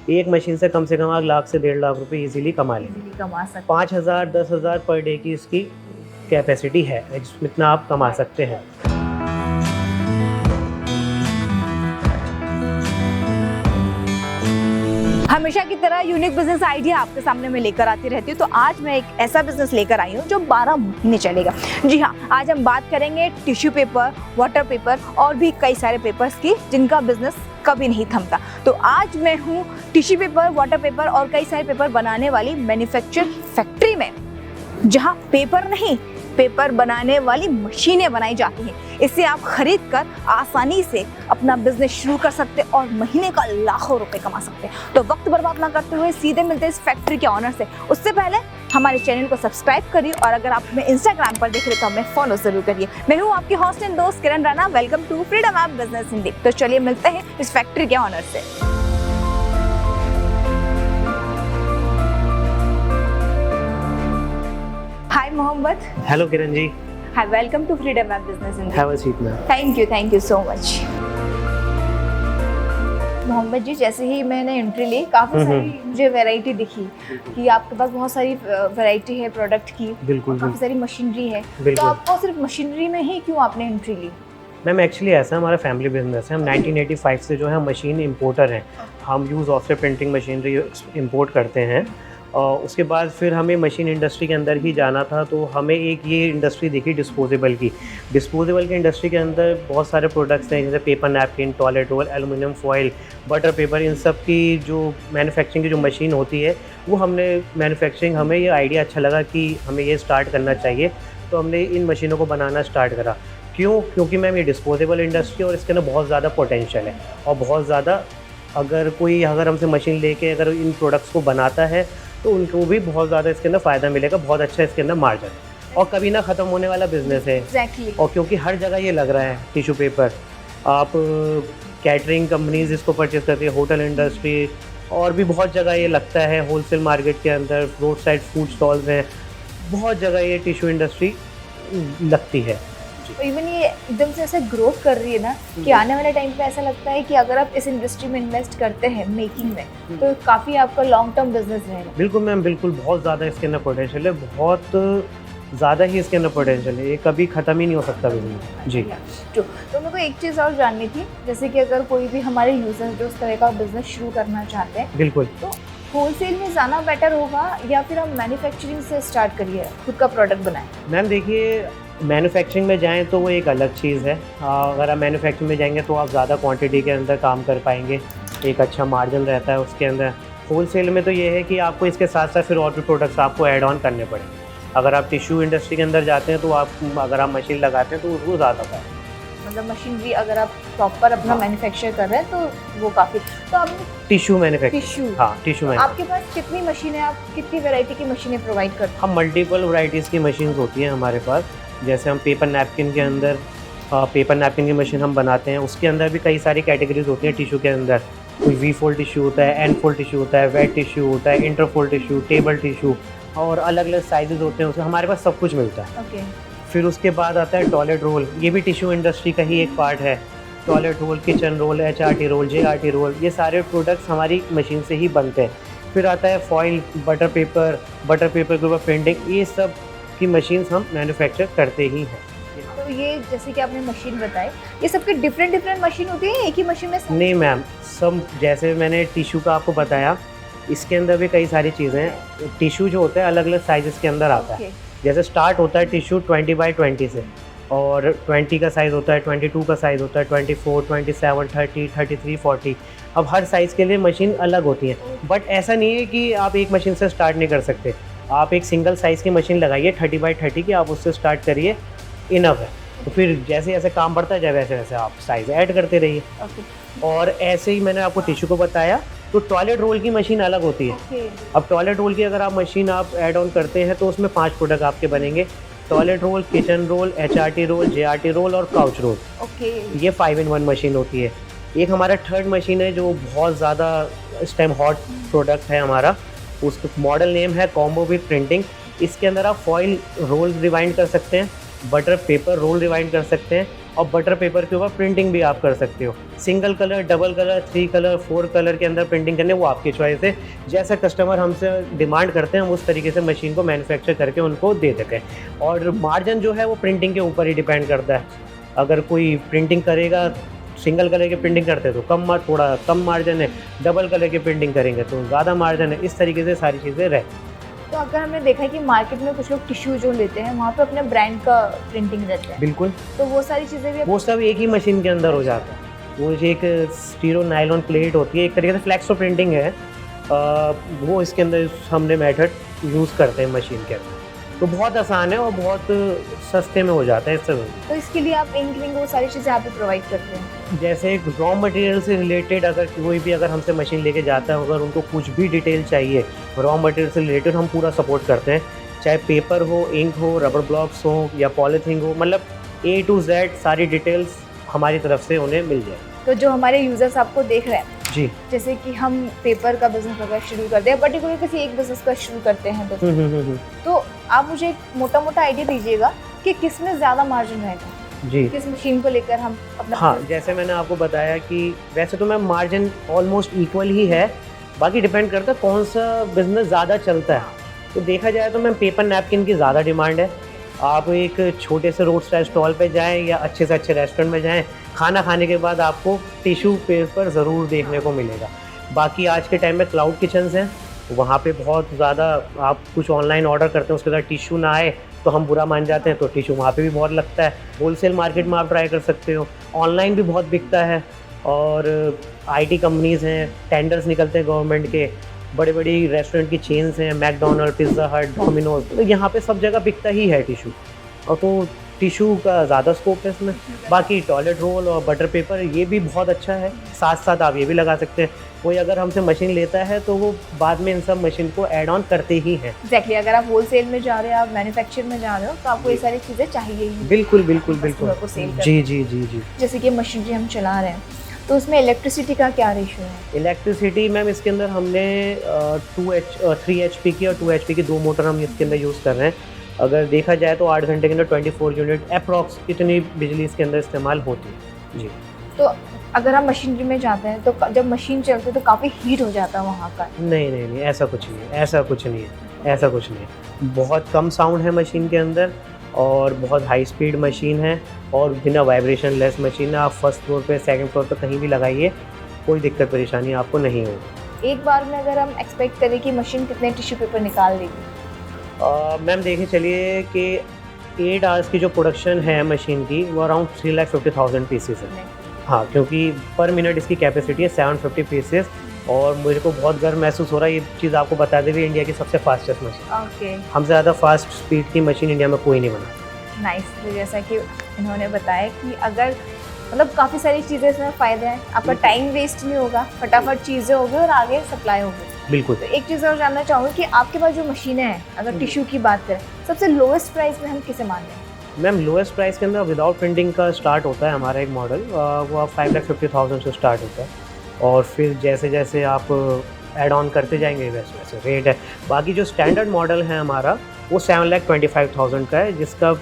एक मशीन से कम आप लाख से 1.5 लाख रुपए इजीली कमा लेंगे। इजीली कमा सकते 5,000 10,000 पर डे की इसकी कैपेसिटी है, जिसमें इतना आप कमा सकते हैं। हमेशा की तरह यूनिक बिजनेस आइडिया आपके सामने मैं लेकर आती रहती हूँ। तो आज मैं एक ऐसा बिजनेस लेकर आई हूँ जो 12 महीने चलेगा। जी हाँ, आज हम बात करेंगे टिश्यू पेपर, वाटर पेपर और भी कई सारे पेपर्स की जिनका बिजनेस कभी नहीं थमता। तो आज मैं हूँ टिश्यू पेपर, वाटर पेपर और कई सारे पेपर बनाने वाली मैन्युफैक्चर फैक्ट्री में, जहाँ पेपर नहीं, पेपर बनाने वाली मशीनें बनाई जाती हैं। इससे आप खरीद कर आसानी से अपना बिजनेस शुरू कर सकते और महीने का लाखों रुपए कमा सकते हैं। तो वक्त बर्बाद ना करते हुए सीधे मिलते हैं इस फैक्ट्री के ऑनर से। उससे पहले हमारे चैनल को सब्सक्राइब करिए और अगर आप हमें इंस्टाग्राम पर देख रहे तो हमें फॉलो जरूर करिए। मैं हूँ आपकी होस्ट एंड दोस्त Kiran Rana. Welcome to Freedom App business Hindi. तो चलिए मिलते हैं इस फैक्ट्री के ऑनर से। Hi Mohammad. Hello Kiran ji. Hi, welcome to Freedom App business Hindi. Have a seat ma'am. Thank you so much. Mohammad ji, जैसे ही मैंने एंट्री ली काफ़ी सारी मुझे वैरायटी दिखी कि आपके पास बहुत सारी वैरायटी है प्रोडक्ट की। बिल्कुल काफ़ी सारी मशीनरी है। तो बिल्कुल। आपको सिर्फ मशीनरी में ही क्यों आपने एंट्री ली? मैम एक्चुअली ऐसा हमारा फैमिली बिजनेस है। हम 1985 से जो है मशीन इंपोर्टर हैं। हम use offset printing machinery import करते हैं। और उसके बाद फिर हमें मशीन इंडस्ट्री के अंदर ही जाना था, तो हमें एक ये इंडस्ट्री दिखी डिस्पोजेबल की। डिस्पोजेबल की इंडस्ट्री के अंदर बहुत सारे प्रोडक्ट्स हैं, जैसे paper napkin, toilet roll, aluminium foil, butter paper. इन सब की जो मैन्युफैक्चरिंग की जो मशीन होती है वो हमने मैन्युफैक्चरिंग, हमें ये आइडिया अच्छा लगा कि हमें ये स्टार्ट करना चाहिए, तो हमने इन मशीनों को बनाना स्टार्ट करा। क्योंकि मैम ये डिस्पोजेबल इंडस्ट्री और इसके अंदर बहुत ज़्यादा पोटेंशियल है और बहुत ज़्यादा, अगर हमसे मशीन लेके अगर इन प्रोडक्ट्स को बनाता है तो उनको भी बहुत ज़्यादा इसके अंदर फ़ायदा मिलेगा। बहुत अच्छा इसके अंदर मार्जिन है और कभी ना ख़त्म होने वाला बिजनेस है। Exactly. और क्योंकि हर जगह ये लग रहा है टिश्यू पेपर, आप कैटरिंग कंपनीज इसको परचेज करती है, होटल इंडस्ट्री और भी बहुत जगह ये लगता है, होलसेल मार्केट के अंदर, रोड साइड फूड स्टॉल्स हैं, बहुत जगह ये टिश्यू इंडस्ट्री लगती है। इवन ये एकदम से ऐसे ग्रोथ कर रही है ना कि आने वाले टाइम पे ऐसा लगता है कि अगर आप इस इंडस्ट्री में इन्वेस्ट करते हैं मेकिंग में, तो काफ़ी आपका लॉन्ग टर्म बिजनेस रहेगा। बिल्कुल मैम, बिल्कुल। बहुत ज़्यादा इसके अंदर पोटेंशियल है, बहुत ज़्यादा ही इसके अंदर पोटेंशियल है। ये कभी ख़त्म ही नहीं हो सकता बिजनेस। जी। तो मेरे को एक चीज़ और जाननी थी, जैसे कि अगर कोई भी हमारे यूजर्स जो उस तरह का बिजनेस शुरू करना चाहते हैं, बिल्कुल। तो होलसेल में जाना बेटर होगा या फिर हम मैन्युफैक्चरिंग से स्टार्ट करिए, खुद का प्रोडक्ट बनाएं? मैम देखिए, मैन्युफैक्चरिंग में जाएं तो वो एक अलग चीज़ है। अगर आप मैन्युफैक्चरिंग में जाएंगे तो आप ज़्यादा क्वांटिटी के अंदर काम कर पाएंगे, एक अच्छा मार्जिन रहता है उसके अंदर। होलसेल में तो ये है कि आपको इसके साथ साथ फिर और भी प्रोडक्ट्स आपको ऐड ऑन करने पड़ेंगे। अगर आप टिश्यू इंडस्ट्री के अंदर जाते हैं तो अगर आप मशीन लगाते हैं तो उसको ज़्यादा पाए, मतलब मशीनरी अगर आप प्रॉपर अपना मैन्युफैक्चर कर रहे हैं तो वो काफ़ी। तो आप टिश्यू मैन्युफैक्चरिंग। टिश्यू, हाँ, टिश्यू मैन्युफैक्चरिंग। आपके पास कितनी मशीनें, आप कितनी वैरायटी की मशीनें प्रोवाइड करते हैं? हम मल्टीपल वैराइटीज़ की मशीन्स होती हैं हमारे पास। जैसे हम पेपर नैपकिन के अंदर पेपर नैपकिन की मशीन हम बनाते हैं, उसके अंदर भी कई सारी कैटेगरीज होती हैं टिश्यू के अंदर। कोई वी फोल्ड टिश्यू होता है, एन फोल्ड टिश्यू होता है, वेट टिश्यू होता है, inter fold tissue, table tissue और अलग अलग साइजेस होते हैं। उसमें हमारे पास सब कुछ मिलता है। ओके। फिर उसके बाद आता है टॉयलेट रोल। ये भी टिश्यू इंडस्ट्री का ही एक पार्ट है। Toilet roll, kitchen roll, HRT roll, JRT roll, ये सारे प्रोडक्ट्स हमारी मशीन से ही बनते हैं। फिर आता है फॉइल, बटर पेपर के ऊपर प्रिंटिंग, ये सब की मशीन्स हम मैन्युफैक्चर करते ही हैं। तो ये जैसे कि आपने मशीन बताई, ये सबके डिफरेंट मशीन होती है, एक ही मशीन में सब? नहीं मैम, सब जैसे मैंने टिश्यू का आपको बताया, इसके अंदर भी कई सारी चीज़ें हैं। टिश्यू जो होता है अलग अलग साइज़ के अंदर आता है। जैसे स्टार्ट होता है टिश्यू 20x20 से, और 20 का साइज़ होता है, 22 का साइज़ होता है, 24, 27, 30, 33, 40। अब हर साइज़ के लिए मशीन अलग होती है, बट ऐसा नहीं है कि आप एक मशीन से स्टार्ट नहीं कर सकते। आप एक सिंगल साइज़ की मशीन लगाइए 30x30 की, आप उससे स्टार्ट करिए, इनफ है। तो फिर जैसे जैसे काम बढ़ता जाए वैसे वैसे आप साइज़ ऐड करते रहिए। और ऐसे ही मैंने आपको टिश्यू को बताया, तो टॉयलेट रोल की मशीन अलग होती है। अब टॉयलेट रोल की अगर आप मशीन आप ऐड ऑन करते हैं तो उसमें 5 प्रोडक्ट आपके बनेंगे। Toilet roll, kitchen roll, HRT roll, JRT roll और काउच रोल। ये 5 in 1 मशीन होती है। एक हमारा थर्ड मशीन है जो बहुत ज़्यादा इस टाइम हॉट प्रोडक्ट है हमारा, उसका मॉडल नेम है कॉम्बो विद प्रिंटिंग। इसके अंदर आप फॉइल रोल रिवाइंड कर सकते हैं, बटर पेपर रोल रिवाइंड कर सकते हैं, और बटर पेपर के ऊपर प्रिंटिंग भी आप कर सकते हो। Single colour, double colour, 3 colour, 4 colour के अंदर प्रिंटिंग करने, वो आपकी चॉइस है। जैसा कस्टमर हमसे डिमांड करते हैं हम उस तरीके से मशीन को मैन्युफैक्चर करके उनको दे देते हैं। और मार्जिन जो है वो प्रिंटिंग के ऊपर ही डिपेंड करता है। अगर कोई प्रिंटिंग करेगा, सिंगल कलर की प्रिंटिंग करते हैं तो थोड़ा कम मार्जिन है, डबल कलर की प्रिंटिंग करेंगे तो ज़्यादा मार्जिन है। इस तरीके से सारी चीज़ें रहती हैं। तो अगर हमने देखा है कि मार्केट में कुछ लोग टिश्यू जो लेते हैं वहाँ पे अपने ब्रांड का प्रिंटिंग रहता है, बिल्कुल, तो वो सारी चीज़ें भी वो सब एक ही मशीन के अंदर हो जाता है। वो एक स्टीरो नायलॉन प्लेट होती है, एक तरीके से फ्लेक्सो प्रिंटिंग है। वो इसके अंदर हमने मेथड यूज़ करते हैं मशीन के अंदर, तो बहुत आसान है और बहुत सस्ते में हो जाता है इससे। तो इसके लिए आप इंक विंक वो सारी चीज़ें आप भी प्रोवाइड करते हैं? जैसे रॉ मटेरियल से रिलेटेड अगर कोई भी अगर हमसे मशीन लेके जाता है, अगर उनको कुछ भी डिटेल चाहिए रॉ मटेरियल से रिलेटेड, हम पूरा सपोर्ट करते हैं। चाहे पेपर हो, इंक हो, रबर ब्लॉक्स हो या पॉलीथीन हो, मतलब A to Z सारी डिटेल्स हमारी तरफ से उन्हें मिल जाए। तो जो हमारे यूजर्स आपको देख रहे हैं, जी, जैसे कि हम पेपर का बिजनेस अगर शुरू करते हैं, पर्टिकुलर किसी एक बिजनेस का शुरू करते हैं तो आप मुझे एक मोटा मोटा आइडिया दीजिएगा कि किस में ज़्यादा मार्जिन रहेगा, जी। किस मशीन को लेकर हम अपना हाँ, जैसे मैंने आपको बताया कि वैसे तो मैम मार्जिन ऑलमोस्ट इक्वल ही है, बाकी डिपेंड करता है कौन सा बिजनेस ज़्यादा चलता है। तो देखा जाए तो मैम पेपर नैपकिन की ज़्यादा डिमांड है। आप एक छोटे से रोड साइड स्टॉल पे जाएं या अच्छे से अच्छे रेस्टोरेंट में जाएं, खाना खाने के बाद आपको टिश्यू पेपर ज़रूर देखने को मिलेगा। बाकी आज के टाइम में क्लाउड किचन्स हैं, वहाँ पे बहुत ज़्यादा आप कुछ ऑनलाइन ऑर्डर करते हैं उसके साथ टिश्यू ना आए तो हम बुरा मान जाते हैं, तो टिश्यू वहाँ पे भी बहुत लगता है। होलसेल मार्केट में आप ट्राई कर सकते हो, ऑनलाइन भी बहुत बिकता है। और IT कंपनीज़ हैं, टेंडर्स निकलते हैं गवर्नमेंट के, बड़ी बड़ी रेस्टोरेंट की चेन्स हैं, मैकडोनल्ड, पिज़्ज़ा हट, डोमिनोज, तो यहाँ पे सब जगह बिकता ही है टिश्यू। और तो टिश्यू का ज़्यादा स्कोप है इसमें। बाकी टॉयलेट रोल और बटर पेपर ये भी बहुत अच्छा है, साथ साथ आप ये भी लगा सकते हैं। कोई अगर हमसे मशीन लेता है तो वो बाद में इन सब मशीन को ऐड ऑन करते ही हैं। एग्जैक्टली, अगर आप होलसेल में जा रहे हो, आप मैन्युफैक्चर में जा रहे हो, तो आपको ये सारी चीज़ें चाहिए ही। बिल्कुल बिल्कुल बिल्कुल, को सेल जी जी जी जी। जैसे कि मशीनरी हम चला रहे हैं तो उसमें इलेक्ट्रिसिटी का क्या रेशियो है? इलेक्ट्रिसिटी मैम इसके अंदर हमने 3 HP की और 2 HP की 2 मोटर हम इसके अंदर यूज़ कर रहे हैं। अगर देखा जाए तो 8 घंटे के अंदर 24 यूनिट अप्रॉक्स इतनी बिजली इसके अंदर इस्तेमाल होती है। जी। तो अगर हम मशीनरी में जाते हैं तो जब मशीन चलती है तो काफ़ी हीट हो जाता है वहाँ का? नहीं नहीं नहीं, ऐसा कुछ नहीं है, ऐसा कुछ नहीं है, ऐसा कुछ नहीं है। बहुत कम साउंड है मशीन के अंदर और बहुत हाई स्पीड मशीन है और बिना वाइब्रेशन लेस मशीन है। आप फर्स्ट फ्लोर पे, सेकंड फ्लोर पे कहीं भी लगाइए, कोई दिक्कत परेशानी आपको नहीं होगी। एक बार में अगर हम एक्सपेक्ट करें कि मशीन कितने टिश्यू पेपर निकाल देगी? मैम देखिए चलिए कि 8 आवर्स की जो प्रोडक्शन है मशीन की वो अराउंड 3,50,000 पीसेस है। हाँ, क्योंकि पर मिनट इसकी कैपेसिटी है 750 पीसेस और मुझे को बहुत गर्व महसूस हो रहा है। ये चीज़ आपको बता दें भी, इंडिया की सबसे फास्टेस्ट मशीन। ओके। हमसे ज़्यादा फास्ट स्पीड की मशीन इंडिया में कोई नहीं बना। नाइस। तो जैसा कि इन्होंने बताया कि अगर मतलब काफ़ी सारी चीज़ें इसमें फ़ायदे हैं, आपका टाइम वेस्ट नहीं होगा, फटाफट चीज़ें होगी और आगे सप्लाई होगी। बिल्कुल। तो एक चीज़ और जानना चाहूँगी कि आपके पास जो मशीनें हैं, अगर टिश्यू की बात करें, सबसे लोएस्ट प्राइस में हम किसे मान रहे हैं? मैम लोएस्ट प्राइस के अंदर विदाउट प्रिंटिंग का स्टार्ट होता है हमारा एक मॉडल, वो आप 5,50,000 से स्टार्ट होता है और फिर जैसे जैसे आप ऐड ऑन करते जाएंगे वैसे वैसे रेट है। बाकी जो स्टैंडर्ड मॉडल है हमारा वो 7,25,000 का है, जिसका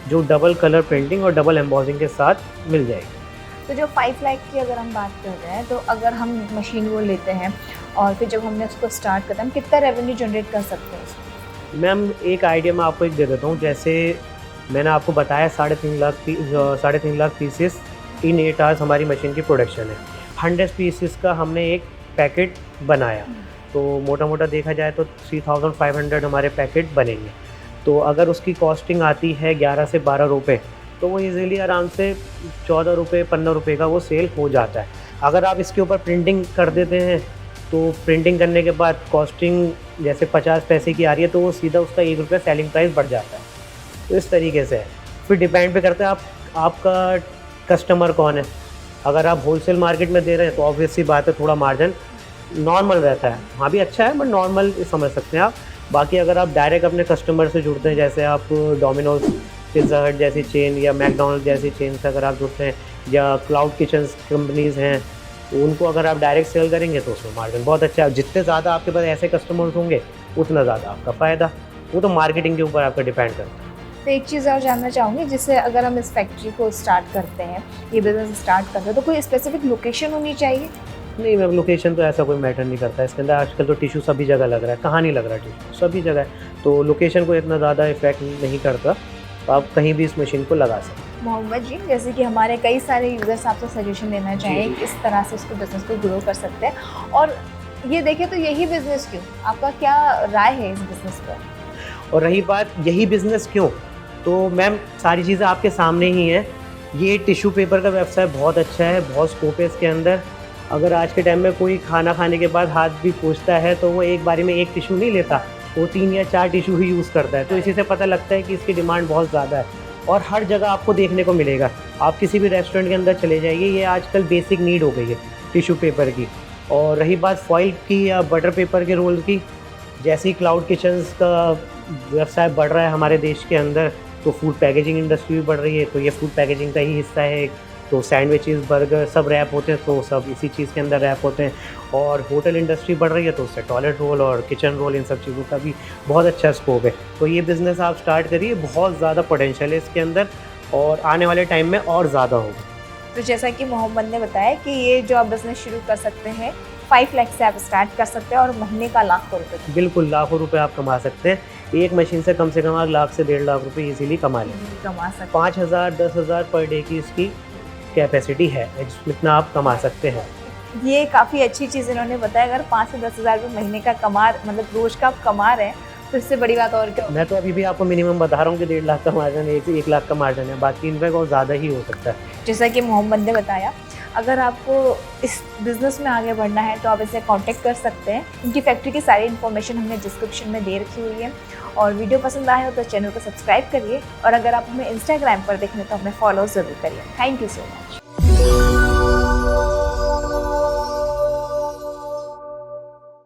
जो डबल कलर प्रिंटिंग और डबल एम्बॉसिंग के साथ मिल जाएगी। तो जो 5 लाख की अगर हम बात कर रहे हैं, तो अगर हम मशीन वो लेते हैं और फिर जब हमने उसको स्टार्ट करते हैं, हम कितना रेवेन्यू जनरेट कर सकते हैं उसमें? मैम एक आइडिया मैं आपको एक दे देता हूँ। जैसे मैंने आपको बताया 3.5 लाख पीसेस इन 8 आवर्स हमारी मशीन की प्रोडक्शन है। 100 पीसेस का हमने एक पैकेट बनाया, तो मोटा मोटा देखा जाए तो 3,500 हमारे पैकेट बनेंगे। तो अगर उसकी कॉस्टिंग आती है 11 से 12 रुपये, तो वो इजीली आराम से 14 रुपये 15 रुपये का वो सेल हो जाता है। अगर आप इसके ऊपर प्रिंटिंग कर देते हैं तो प्रिंटिंग करने के बाद कॉस्टिंग जैसे 50 पैसे की आ रही है तो वो सीधा उसका 1 रुपया सेलिंग प्राइस बढ़ जाता है। तो इस तरीके से है, फिर डिपेंड पे करता है आपका कस्टमर कौन है। अगर आप होलसेल मार्केट में दे रहे हैं तो ऑब्वियस सी बात है थोड़ा मार्जिन नॉर्मल रहता है, वहाँ भी अच्छा है बट नॉर्मल समझ सकते हैं आप। बाकी अगर आप डायरेक्ट अपने कस्टमर से जुड़ते हैं, जैसे आप डोमिनोज, पिज़्ज़ा हट जैसी चेन या मैकडोनल्ड जैसी चेन से अगर आप जुड़ते हैं या क्लाउड किचन कंपनीज़ हैं, तो उनको अगर आप डायरेक्ट सेल करेंगे तो उसमें मार्जिन बहुत अच्छा है। जितने ज़्यादा आपके पास ऐसे कस्टमर्स होंगे उतना ज़्यादा आपका फ़ायदा। वो तो मार्केटिंग के ऊपर आपका डिपेंड करता है। तो एक चीज़ और जानना चाहूँगी, जिससे अगर हम इस फैक्ट्री को स्टार्ट करते हैं, ये बिज़नेस स्टार्ट करते हैं, तो कोई स्पेसिफिक लोकेशन होनी चाहिए? नहीं मैम, लोकेशन तो ऐसा कोई मैटर नहीं करता है इसके अंदर। आजकल तो टिश्यू सभी जगह लग रहा है, कहाँ नहीं लग रहा टिश्यू, सभी जगह है। तो लोकेशन को इतना ज़्यादा इफेक्ट नहीं करता, तो आप कहीं भी इस मशीन को लगा सकते हैं। मोहम्मद जी, जैसे कि हमारे कई सारे यूज़र्स आपसे सजेशन लेना चाहें किस तरह से उसको बिज़नेस को ग्रो कर सकते हैं, और ये देखें तो यही बिज़नेस क्यों, आपका क्या राय है इस बिज़नेस पर? और रही बात यही बिज़नेस क्यों, तो मैम सारी चीज़ें आपके सामने ही हैं। ये टिश्यू पेपर का व्यवसाय बहुत अच्छा है, बहुत स्कोप है इसके अंदर। अगर आज के टाइम में कोई खाना खाने के बाद हाथ भी पोंछता है तो वो एक बारी में एक टिश्यू नहीं लेता, वो 3 या 4 टिश्यू ही यूज़ करता है। तो इसी से पता लगता है कि इसकी डिमांड बहुत ज़्यादा है और हर जगह आपको देखने को मिलेगा। आप किसी भी रेस्टोरेंट के अंदर चले जाइए, ये आजकल बेसिक नीड हो गई है टिश्यू पेपर की। और रही बात फॉइल की या बटर पेपर के रोल की, जैसे ही क्लाउड किचन्स का व्यवसाय बढ़ रहा है हमारे देश के अंदर, तो फूड पैकेजिंग इंडस्ट्री भी बढ़ रही है, तो ये फूड पैकेजिंग का ही हिस्सा है। तो सैंडविचेस, बर्गर सब रैप होते हैं, तो सब इसी चीज़ के अंदर रैप होते हैं। और होटल इंडस्ट्री बढ़ रही है, तो उससे टॉयलेट रोल और किचन रोल, इन सब चीज़ों का भी बहुत अच्छा स्कोप है। तो ये बिज़नेस आप स्टार्ट करिए, बहुत ज़्यादा पोटेंशियल है इसके अंदर और आने वाले टाइम में और ज़्यादा होगा। तो जैसा कि मोहम्मद ने बताया कि ये जो आप बिज़नेस शुरू कर सकते हैं, 5 लाख से आप स्टार्ट कर सकते हैं और महीने का लाखों रुपए बिल्कुल, लाखों रुपए आप कमा सकते हैं। एक मशीन से कम आप लाख से 1.5 लाख रुपए इजीली कमा लेंगे। कमा सकते हैं। 5,000 10,000 पर डे की इसकी कैपेसिटी है, जितना आप कमा सकते हैं। ये काफ़ी अच्छी चीज़ इन्होंने बताया। अगर 5 से 10 हज़ार रुपये महीने का मतलब रोज़ का आप कमा रहे हैं, तो इससे बड़ी बात और क्या। मैं तो अभी भी आपको मिनिमम बता रहा हूँ कि 1.5 लाख का मार्जिन है, 1 लाख का मार्जिन है, बाकी इनफैक्ट और ज़्यादा ही हो सकता है। जैसा कि मोहम्मद ने बताया, अगर आपको इस बिज़नेस में आगे बढ़ना है तो आप इसे कांटेक्ट कर सकते हैं। इनकी फैक्ट्री की सारी इन्फॉर्मेशन हमने डिस्क्रिप्शन में दे रखी हुई है। और वीडियो पसंद आए हो तो चैनल को सब्सक्राइब करिए, और अगर आप हमें इंस्टाग्राम पर देखें तो हमें फॉलो ज़रूर करिए। Thank you so much.